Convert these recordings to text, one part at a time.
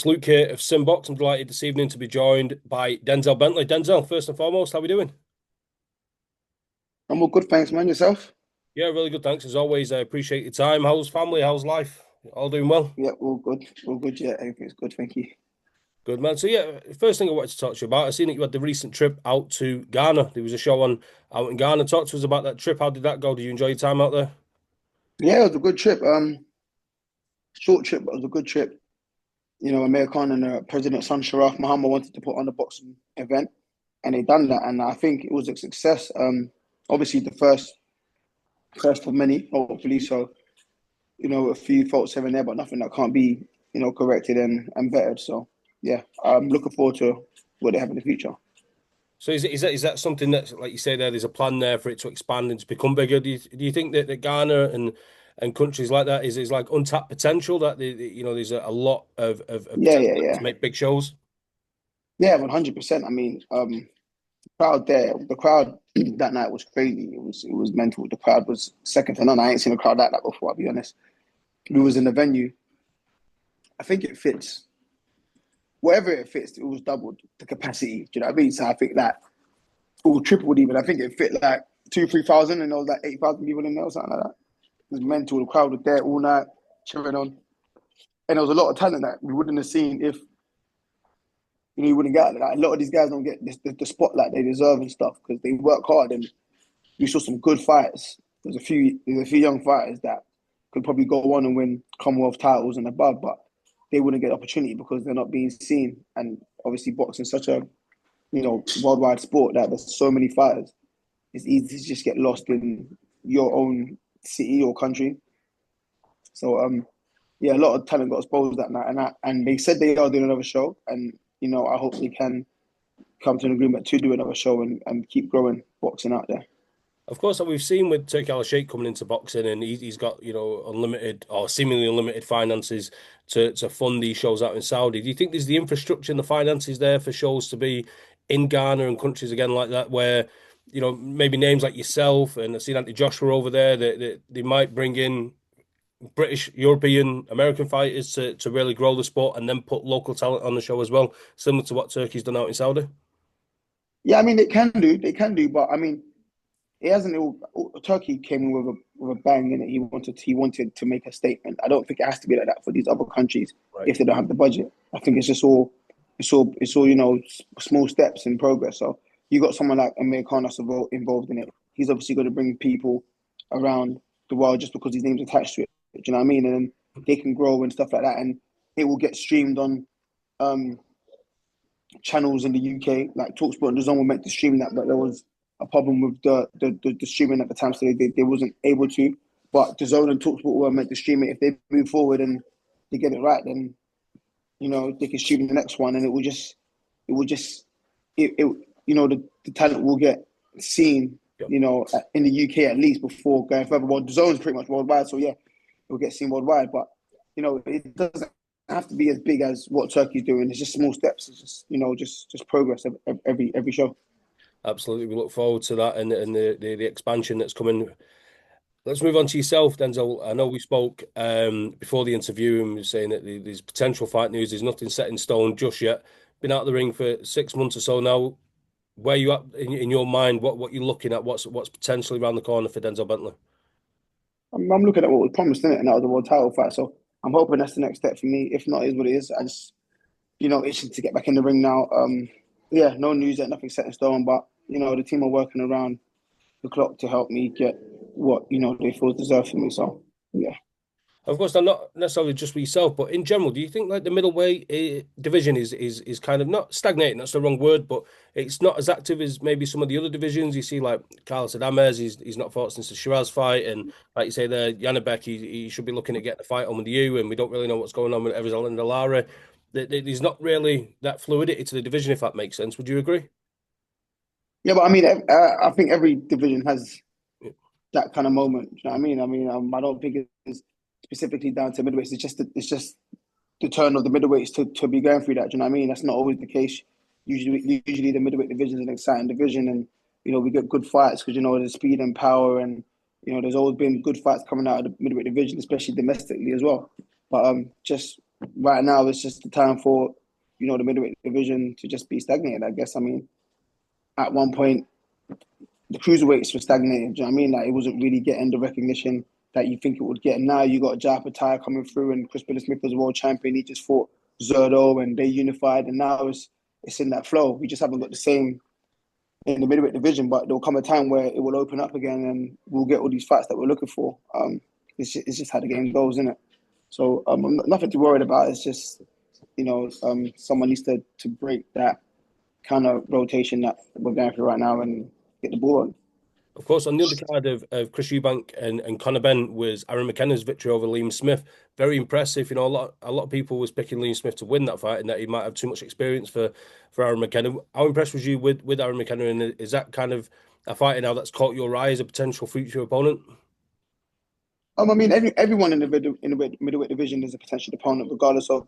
It's Luke here of SimBoxx. I'm delighted this evening to be joined by Denzel Bentley. Denzel, first and foremost, how are we doing? I'm all good, thanks, man. Yourself? Yeah, really good. Thanks as always. I appreciate your time. How's family? How's life? All doing well? Yeah, all good. All good, yeah. Everything's good, thank you. Good, man. So, yeah, first thing I wanted to talk to you about, I seen that you had the recent trip out to Ghana. There was a show on out in Ghana. Talk to us about that trip. How did that go? Did you enjoy your time out there? Yeah, it was a good trip. Short trip, but it was a good trip. Amir Khan and President Son Sharaf Muhammad wanted to put on a boxing event, and they done that, and I think it was a success. Obviously the first of many, hopefully. So, a few faults here and there, but nothing that can't be, corrected and bettered. So yeah, I'm looking forward to what they have in the future. So, is that something that's like you say there's a plan there for it to expand and to become bigger? Do you think that Ghana and countries like that is like untapped potential that there's a lot of Yeah, potential yeah, to yeah. make big shows? Yeah, 100%. I mean, crowd there, the crowd that night was crazy. It was mental. The crowd was second to none. I ain't seen a crowd like that before, I'll be honest. We was in the venue. I think it fits whatever it fits, it was doubled the capacity. Do you know what I mean? So I think that or tripled even. I think it fit like 2,000, 3,000 and there was like 8,000 people in there or something like that. It was mental. The crowd was there all night cheering on. And there was a lot of talent that we wouldn't have seen if you wouldn't get like a lot of these guys don't get the spotlight they deserve and stuff because they work hard and we saw some good fights. There's a few young fighters that could probably go on and win Commonwealth titles and above, but they wouldn't get opportunity because they're not being seen. And obviously, boxing is such a worldwide sport that there's so many fighters. It's easy to just get lost in your own city or country. So yeah, a lot of talent got exposed that night, and they said they are doing another show, and I hope they can come to an agreement to do another show and keep growing boxing out there. Of course, like we've seen with Turki Al Sheikh coming into boxing, and he's got unlimited or seemingly unlimited finances to fund these shows out in Saudi. Do you think there's the infrastructure and the finances there for shows to be in Ghana and countries again like that, where maybe names like yourself and I've seen Anthony Joshua over there that they might bring in British, European, American fighters to really grow the sport and then put local talent on the show as well, similar to what Turkey's done out in Saudi? Yeah, I mean they can do, but I mean it hasn't. Turkey came in with a bang in it. He wanted to make a statement. I don't think it has to be like that for these other countries Right. if they don't have the budget. I think it's just all it's all small steps in progress. So you got someone like Amir Khan that's involved in it. He's obviously going to bring people around the world just because his name's attached to it. Do you know what I mean? And then they can grow and stuff like that, and it will get streamed on um, channels in the UK, like Talksport and DAZN were meant to stream that, but there was a problem with the streaming at the time, so they wasn't able to. But DAZN and Talksport were meant to stream it. If they move forward and they get it right, then they can stream the next one, and it the talent will get seen, Yep. in the UK at least before going further. Well, the zone's pretty much worldwide, so yeah, it will get seen worldwide. But it doesn't have to be as big as what Turkey's doing. It's just small steps. It's just just progress every show. Absolutely. We look forward to that and the expansion that's coming. Let's move on to yourself, Denzel. I know we spoke before the interview and we were saying that there's potential fight news. There's nothing set in stone just yet. Been out of the ring for 6 months or so now. Where you at in your mind? What you're looking at? What's potentially around the corner for Denzel Bentley? I'm looking at what was promised in it, and that was the world title fight. So I'm hoping that's the next step for me. If not, it is what it is. I just itching to get back in the ring now. Yeah, no news yet, nothing set in stone, but the team are working around the clock to help me get what they feel deserved for me. So yeah. Of course, I'm not necessarily just for yourself, but in general, do you think like the middleweight division is kind of not stagnating? That's the wrong word, but it's not as active as maybe some of the other divisions. You see, like Carlos Adames, he's not fought since the Shiraz fight, and like you say there, Janibek, he should be looking at getting a fight on with you, and we don't really know what's going on with Erislandy Lara. There's not really that fluidity to the division, if that makes sense. Would you agree? Yeah, but I mean, I think every division has that kind of moment. You know what I mean? I don't think it's specifically down to middleweights. It's just the turn of the middleweights to be going through that. Do you know what I mean? That's not always the case. Usually the middleweight division is an exciting division, and we get good fights because there's speed and power, and there's always been good fights coming out of the middleweight division, especially domestically as well. But just right now it's just the time for the middleweight division to just be stagnated. I guess. I mean, at one point the cruiserweights were stagnated. Do you know what I mean? Like it wasn't really getting the recognition that you think it would get. And now you got Jai Patai coming through, and Chris Smith was world champion. He just fought Zerdo, and they unified, and now it's in that flow. We just haven't got the same in the middleweight division, but there'll come a time where it will open up again, and we'll get all these fights that we're looking for. It's just how the game goes, isn't it? So nothing to worry about. It's just someone needs to break that kind of rotation that we're going through right now and get the ball on. Of course, on the undercard of Chris Eubank and Conor Benn was Aaron McKenna's victory over Liam Smith. Very impressive. A lot of people was picking Liam Smith to win that fight and that he might have too much experience for Aaron McKenna. How impressed was you with Aaron McKenna? And is that kind of a fighter now that's caught your eye as a potential future opponent? I mean, everyone in the middleweight division is a potential opponent, regardless of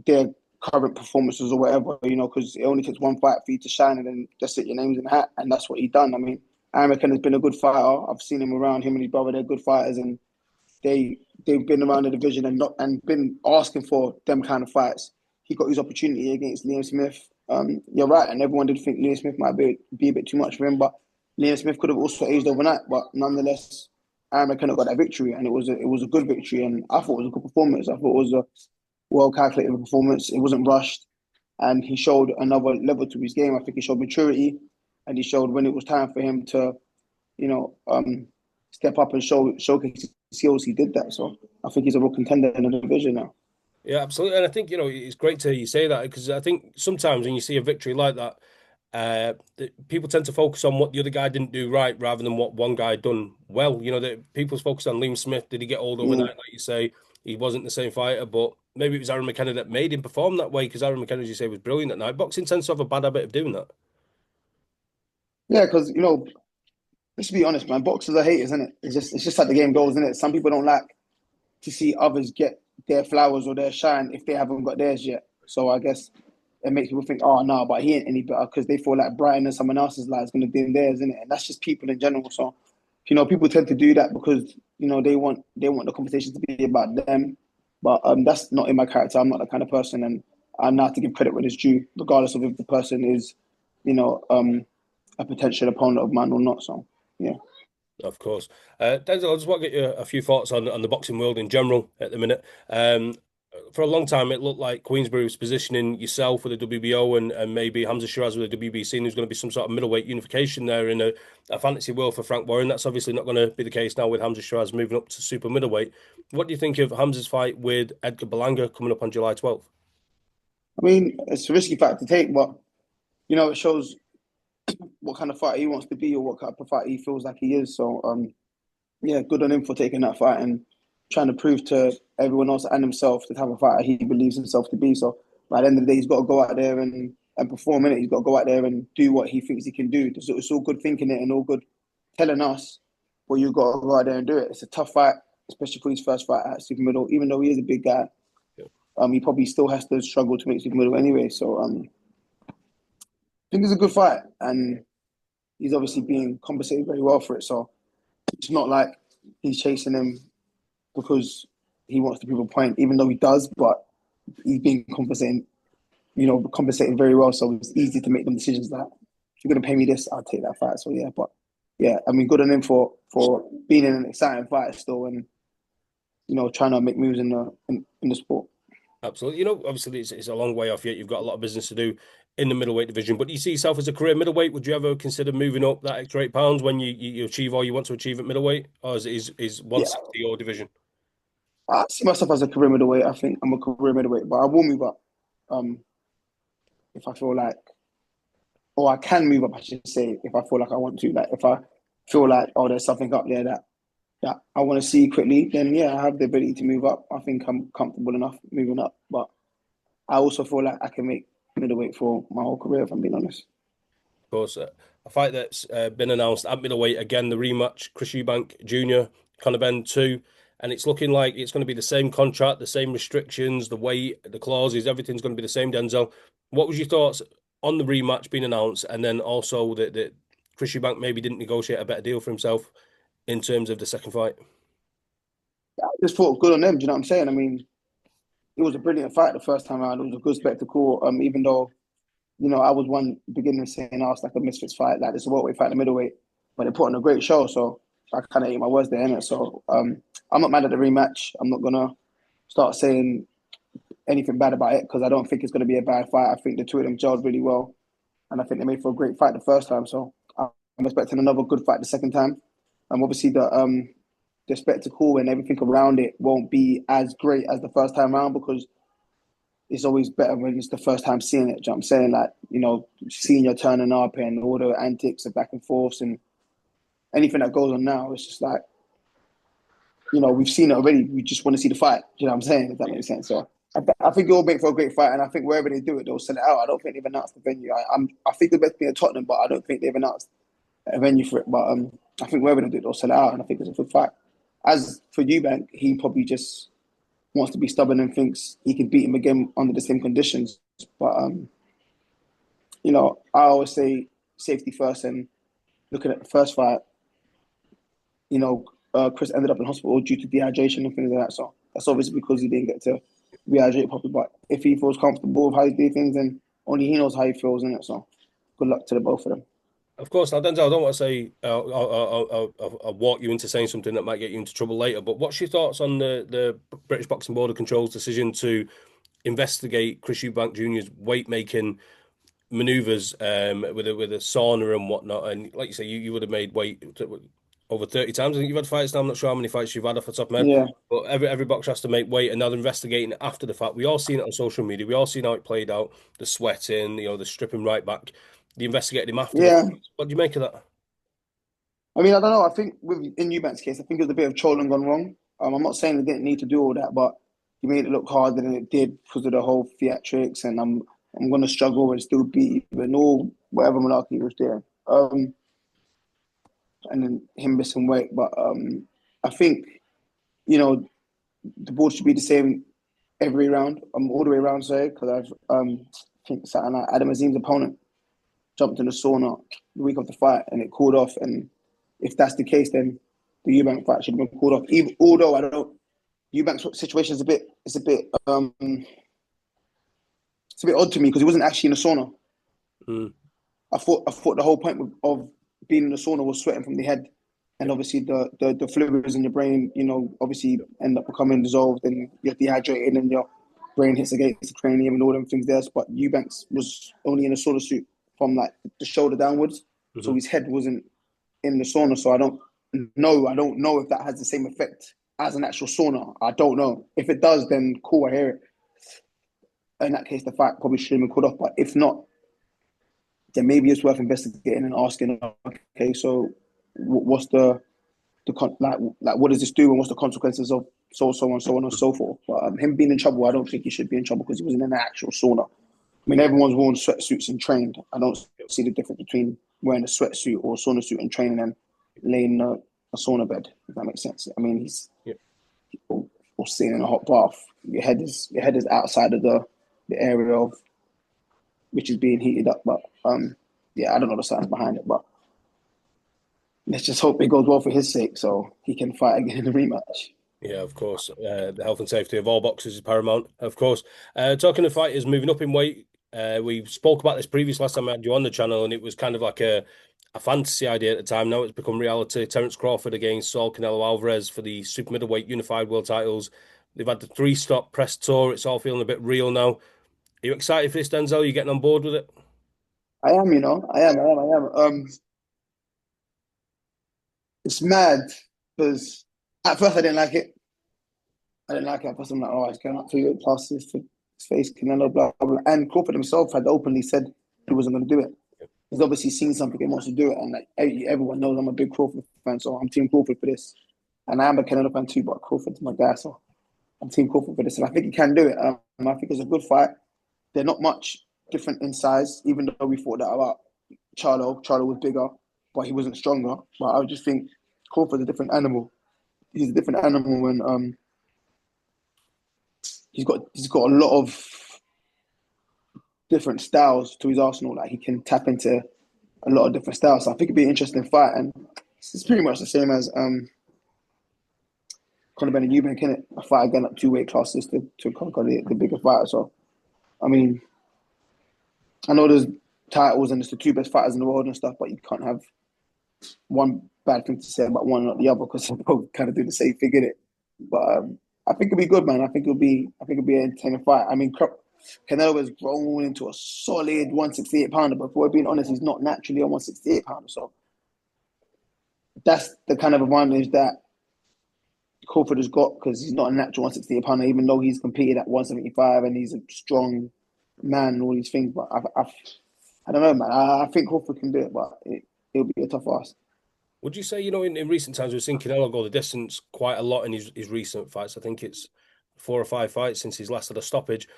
their current performances or whatever. Because it only takes one fight for you to shine and then just sit your names in the hat, and that's what he done. I mean, Aaron McKenna's been a good fighter. I've seen him around. Him and his brother, they're good fighters, and they've been around the division and been asking for them kind of fights. He got his opportunity against Liam Smith. You're right, and everyone did think Liam Smith might be a bit too much for him, but Liam Smith could have also aged overnight. But nonetheless, Aaron McKenna got that victory, and it was a good victory, and I thought it was a good performance. I thought it was a well calculated performance. It wasn't rushed, and he showed another level to his game. I think he showed maturity, and he showed when it was time for him to, step up and showcase his skills. He did that, so I think he's a real contender in the division now. Yeah, absolutely. And I think, it's great to hear you say that because I think sometimes when you see a victory like that, people tend to focus on what the other guy didn't do right rather than what one guy done well. That people's focus on Liam Smith. Did he get old overnight? Mm. Like you say, he wasn't the same fighter, but maybe it was Aaron McKenna that made him perform that way because Aaron McKenna, as you say, was brilliant that night. Boxing tends to have a bad habit of doing that. Yeah, because let's be honest, man. Boxers are haters, isn't it? It's just how the game goes, isn't it? Some people don't like to see others get their flowers or their shine if they haven't got theirs yet. So I guess it makes people think, oh no, but he ain't any better because they feel like brightening someone else's light is going to be in theirs, isn't it? And that's just people in general. So people tend to do that because they want the conversation to be about them. But that's not in my character. I'm not that kind of person, and I know how to give credit when it's due, regardless of if the person is, a potential opponent of mine or not. So yeah. Of course. Denzel, I just want to get you a few thoughts on the boxing world in general at the minute. For a long time, it looked like Queensberry was positioning yourself with the WBO and maybe Hamza Shiraz with the WBC, and there's going to be some sort of middleweight unification there in a fantasy world for Frank Warren. That's obviously not going to be the case now with Hamza Shiraz moving up to super middleweight. What do you think of Hamza's fight with Edgar Berlanga coming up on July 12th? I mean, it's a risky fight to take, but it shows what kind of fighter he wants to be or what kind of fighter he feels like he is. So yeah, good on him for taking that fight and trying to prove to everyone else and himself the type of fighter he believes himself to be. So by the end of the day, he's got to go out there and perform in it. He's got to go out there and do what he thinks he can do. It's all good thinking it and all good telling us, well, you've got to go out there and do it. It's a tough fight, especially for his first fight at super middle. Even though he is a big guy, he probably still has to struggle to make super middle anyway. So I think it's a good fight, and he's obviously being compensated very well for it. So it's not like he's chasing him because he wants to prove a point, even though he does, but he's being compensated very well. So it's easy to make them decisions that if you're going to pay me this, I'll take that fight. So yeah, but yeah, I mean, good on him for being in an exciting fight still and, trying to make moves in the sport. Absolutely. Obviously it's a long way off yet. You've got a lot of business to do in the middleweight division. But do you see yourself as a career middleweight? Would you ever consider moving up that extra £8 when you achieve all you want to achieve at middleweight? Or is Yeah, 160 your division? I see myself as a career middleweight. I think I'm a career middleweight, but I will move up um, if I feel like, or I can move up, I should say, if I feel like I want to. Like if I feel like, oh, there's something up there that I want to see quickly, then yeah, I have the ability to move up. I think I'm comfortable enough moving up, but I also feel like I can make middleweight for my whole career, if I'm being honest. Of course, a fight that's been announced at middleweight again, the rematch, Chris Eubank Jr., Conor Benn 2. And it's looking like it's going to be the same contract, the same restrictions, the weight, the clauses, everything's going to be the same, Denzel. What was your thoughts on the rematch being announced, and then also that Chris Eubank maybe didn't negotiate a better deal for himself in terms of the second fight? I just thought good on them. Do you know what I'm saying? I mean, it was a brilliant fight the first time around. It was a good spectacle. Even though I was one beginning saying, "Oh, it's like a misfits fight, like this is a welterweight fight, in the middleweight," but they put on a great show. So I kind of ate my words there, innit? So I'm not mad at the rematch. I'm not gonna start saying anything bad about it because I don't think it's gonna be a bad fight. I think the two of them gelled really well, and I think they made for a great fight the first time. So I'm expecting another good fight the second time. Obviously the spectacle and everything around it won't be as great as the first time around because it's always better when it's the first time seeing it. Do you know what I'm saying? Like, seeing you turning up and all the antics and back and forths and anything that goes on now, it's just like, we've seen it already. We just want to see the fight. Do you know what I'm saying? If that makes sense. So I think it will make for a great fight, and I think wherever they do it, they'll sell it out. I don't think they've announced the venue. I think the best be in Tottenham, but I don't think they've announced a venue for it. But I think wherever they do it, they'll sell it out, and I think it's a good fight. As for Eubank, he probably just wants to be stubborn and thinks he can beat him again under the same conditions. But I always say safety first. And looking at the first fight, Chris ended up in hospital due to dehydration and things like that. So that's obviously because he didn't get to rehydrate properly. But if he feels comfortable with how he do things, then only he knows how he feels in it. So good luck to the both of them. Of course, now Denzel, I don't want to say I'll walk you into saying something that might get you into trouble later. But what's your thoughts on the British Boxing Board of Control's decision to investigate Chris Eubank Jr.'s weight making maneuvers with a sauna and whatnot? And like you say, you would have made weight over 30 times. I think you've had fights now. I'm not sure how many fights you've had off the top of my head, Yeah, but every boxer has to make weight, and now they're investigating it after the fact. We all seen it on social media. We all seen how it played out. The sweating, the stripping right back. They investigated him after the yeah. fact. What do you make of that? I mean, I don't know. I think in Eubank's case, I think it was a bit of trolling gone wrong. I'm not saying they didn't need to do all that, but he made it look harder than it did because of the whole theatrics, and I'm gonna struggle and still beat even all whatever malarkey he was doing. And then him missing weight, but I think you know the board should be the same every round. All the way around, sorry, because I think Saturday night Adam Azim's opponent jumped in the sauna the week of the fight and it cooled off. And if that's the case, then the Eubank fight should have been called off. Even although I don't, Eubank's situation is it's a bit odd to me because he wasn't actually in the sauna. Mm. I thought the whole point of being in the sauna was sweating from the head, and obviously the fluids in your brain, obviously end up becoming dissolved, and you're dehydrated, and your brain hits against the cranium and all them things there. But Eubanks was only in a sauna suit from like the shoulder downwards, so his head wasn't in the sauna. So I don't know if that has the same effect as an actual sauna. I don't know. If it does, then cool, I hear it. In that case, the fight probably should have been called off. But if not, then maybe it's worth investigating and asking, okay, so what's like what does this do and what's the consequences of so on and so forth. But him being in trouble, I don't think he should be in trouble because he wasn't in an actual sauna. I mean, everyone's worn sweatsuits and trained. I don't see the difference between wearing a sweatsuit or a sauna suit and training and laying in a sauna bed, if that makes sense. I mean, Yeah. or sitting in a hot bath. Your head is outside of the area of which is being heated up. But yeah, I don't know the science behind it, but let's just hope it goes well for his sake so he can fight again in the rematch. Yeah, of course. The health and safety of all boxers is paramount, of course. Talking of fighters moving up in weight, we spoke about this last time I had you on the channel, and it was kind of like a fantasy idea at the time. Now it's become reality. Terence Crawford against Saul Canelo Alvarez for the super middleweight unified world titles. They've had the 3-stop press tour. It's all feeling a bit real now. Are you excited for this, Denzel? Are you getting on board with it? I am, I am. It's mad because at first I didn't like it. I didn't like it. At first I'm like, oh, it's going up 2 classes for his face, Canelo, blah, blah, blah. And Crawford himself had openly said he wasn't going to do it. He's obviously seen something and wants to do it. And like everyone knows I'm a big Crawford fan, so I'm Team Crawford for this. And I am a Canelo fan too, but Crawford's my guy, so I'm Team Crawford for this. And I think he can do it. I think it's a good fight. They're not much different in size, even though we thought that about Charlo. Charlo was bigger, but he wasn't stronger. But I just think Crawford's a different animal. He's a different animal when he's got a lot of different styles to his arsenal. Like he can tap into a lot of different styles. So I think it'd be an interesting fight, and it's pretty much the same as Conor Benn and Eubank, innit? A fight again up 2 weight classes to conquer the bigger fighter. So, I mean, I know there's titles and it's the 2 best fighters in the world and stuff, but you can't have one bad thing to say about one and not the other because they both kind of do the same thing, innit? But I think it'll be good, man. I think it'll be an entertaining fight. I mean, Canelo has grown into a solid 168 pounder, but if we're being honest, he's not naturally a 168 pounder. So that's the kind of advantage that Crawford has got because he's not a natural 168 pounder, even though he's competed at 175 and he's a strong man and all these things. But I don't know, man. I think Crawford can do it, but it'll be a tough ask. Would you say, in recent times, we've seen Canelo go the distance quite a lot in his recent fights? I think it's 4 or 5 fights since he's last had a stoppage.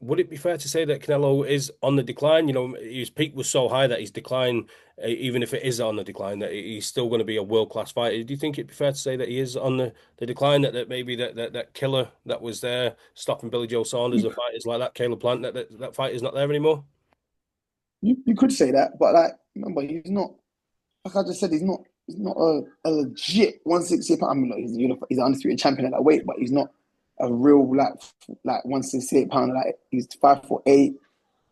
Would it be fair to say that Canelo is on the decline? His peak was so high that his decline, even if it is on the decline, that he's still going to be a world-class fighter. Do you think it'd be fair to say that he is on the decline, that maybe that killer that was there stopping Billy Joe Saunders and fighters like that, Caleb Plant, that fight is not there anymore? You could say that, but like remember, he's not. Like I just said, he's not a legit 168 pounder. I mean, he's an undisputed champion at that weight, but he's not a real like 168 pounder. Like he's 5'8".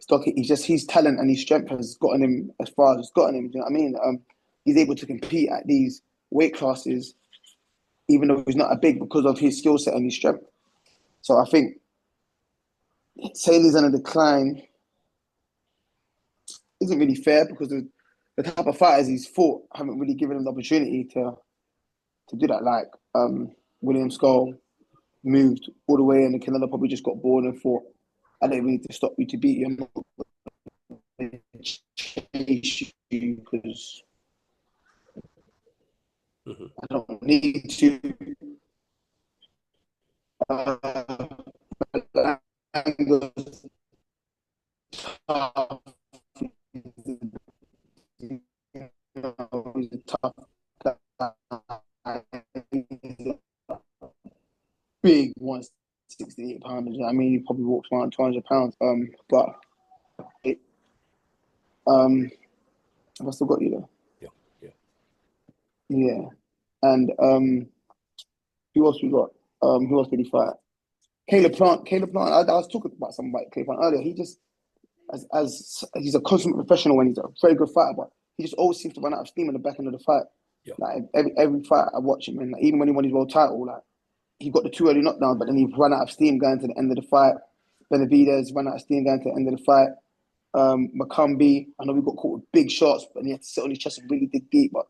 Stocky. His talent and his strength has gotten him as far as it's gotten him. Do you know what I mean? He's able to compete at these weight classes, even though he's not a big because of his skill set and his strength. So I think saying he's on a decline isn't really fair because the type of fighters he's fought haven't really given him the opportunity to do that. Like William Skull moved all the way, and Canelo probably just got bored and thought, "I don't even need to stop you to beat you. I'm not going to chase you because I don't need to." Tough big 168 pounders. I mean, he probably walks around 200 pounds. But it, I've still got you there. Yeah. Yeah. And who else we got? Who else did he fight? Caleb Plant. I was talking about something about Caleb Plant earlier. He just, as he's a consummate professional when he's a very good fighter, but he just always seems to run out of steam in the back end of the fight. Yeah. Like every fight I watch him, and like, even when he won his world title, like he got the 2 early knockdowns, but then he ran out of steam going to the end of the fight. Benavidez ran out of steam going to the end of the fight. McCumbee, I know we got caught with big shots, but he had to sit on his chest and really dig deep. But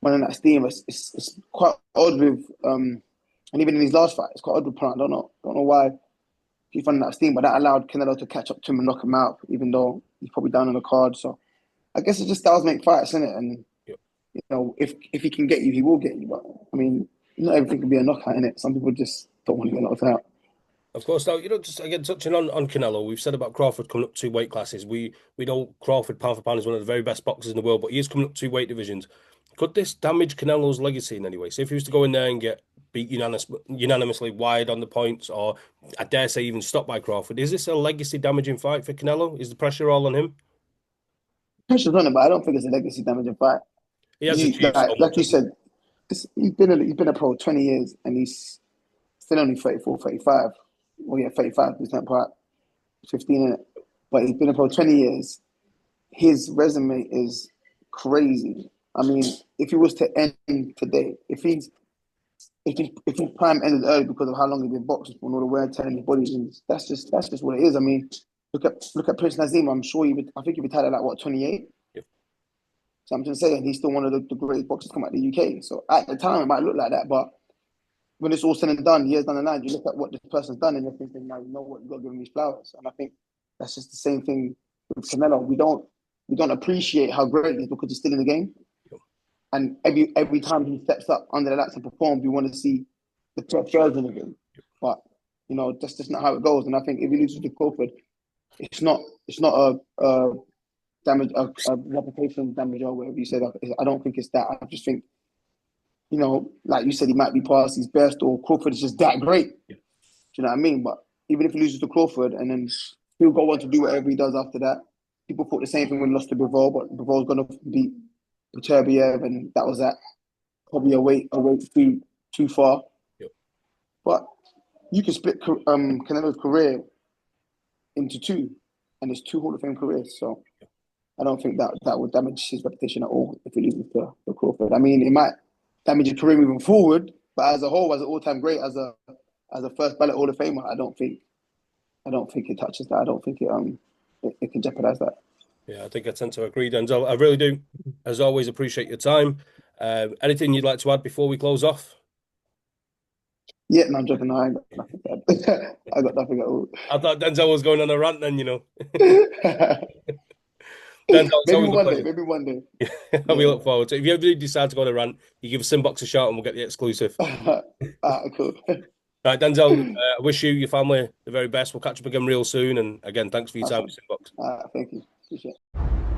running out of steam, it's quite odd with, and even in his last fight, it's quite odd with Plant. I don't know why he's running out of steam, but that allowed Canelo to catch up to him and knock him out, even though he's probably down on the card. So I guess it just styles make fights, isn't it? And if he can get you, he will get you. But I mean, not everything can be a knockout, innit? Some people just don't want to get knocked out. Of course, now, just again touching on Canelo, we've said about Crawford coming up 2 weight classes. We know Crawford pound for pound is one of the very best boxers in the world, but he is coming up 2 weight divisions. Could this damage Canelo's legacy in any way? So if he was to go in there and get beat unanimously wide on the points, or I dare say even stopped by Crawford, is this a legacy damaging fight for Canelo? Is the pressure all on him? Pressure's on him, but I don't think it's a legacy damaging fight. He has achieved so Like much, you hasn't said, he's been a pro 20 years and he's still only 34, 35. Well, yeah, 35. He's not quite 15 in it, but he's been a pro 20 years. His resume is crazy. I mean, if he was to end today, if his prime ended early because of how long he's been boxing for and all the wear and tear in his body, that's just what it is. I mean, look at Prince Nazim. I think he retired at like what 28. he? So I'm just saying he's still one of the greatest boxers come out of the UK. So at the time it might look like that, but when it's all said and done, years down the line, you look at what this person's done and you're thinking, now you know what, you've got to give him these flowers. And I think that's just the same thing with Canelo. We don't appreciate how great he is because he's still in the game. And every time he steps up under the lights and performs, we want to see the top version of him. But that's just not how it goes. And I think if he loses to Crawford, it's not a damage, a reputation damage or whatever you said. I don't think it's that. I just think, like you said, he might be past his best, or Crawford is just that great. Yeah. Do you know what I mean? But even if he loses to Crawford, and then he'll go on to do whatever he does after that. People thought the same thing when he lost to Bivol, but Bivol's going to beat Beterbiev, and that was that. Probably a weight 3 too far. Yep. But you can split Canelo's career into two, and it's two Hall of Fame careers. So I don't think that would damage his reputation at all if he loses to Crawford. I mean, it might damage his career moving forward, but as a whole, as an all-time great, as a first ballot Hall of Famer, I don't think it touches that. I don't think it can jeopardize that. Yeah, I think I tend to agree, Denzel. I really do. As always, appreciate your time. Anything you'd like to add before we close off? Yeah, no, I'm joking. No, I ain't got nothing to add. I got nothing at all. I thought Denzel was going on a rant then, Denzel, it's Maybe always a one day. pleasure. Maybe one day. We Yeah. look forward to it. If you ever do decide to go on a rant, you give SimBoxx a shout and we'll get the exclusive. Cool. Right, Denzel, I wish you, your family, the very best. We'll catch up again real soon. And again, thanks for your time Awesome. with SimBoxx. Thank you. Appreciate it.